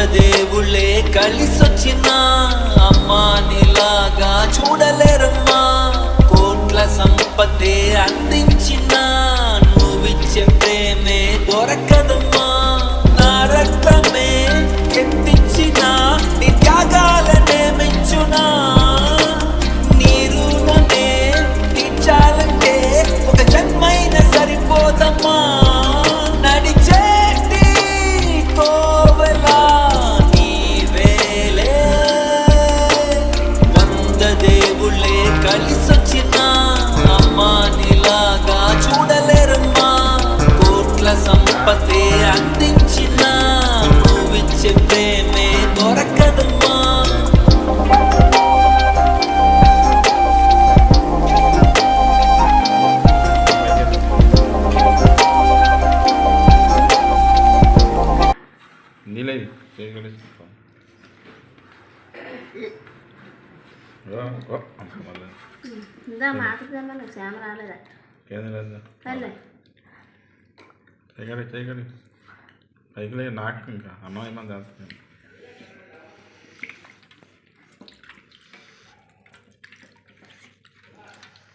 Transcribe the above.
దేవుళ్ళే కలిసొచ్చిన అమ్మా నీలాగా చూడలేరమ్మా. కోట్ల సంపదే అందించిన నువ్విచ్చే ప్రేమే దొరకదమ్మా. నా రక్తమే ఎత్తించిన నీ త్యాగాలనే మెచ్చునా. నీ రుణమే తీర్చాలంటే ఒక జన్మైన సరిపోదమ్మా. కలిసొచ్చిన అమ్మా నీలాగా చూడలేరమ్మా. కోట్ల సంపదే అందించిన నువ్విచ్చే ప్రేమే దొరకదమ్మా. శ్యామ రాలేదా? చేయగలి పైకి నాకు ఇంకా అన్నం ఏమని చేస్తాను.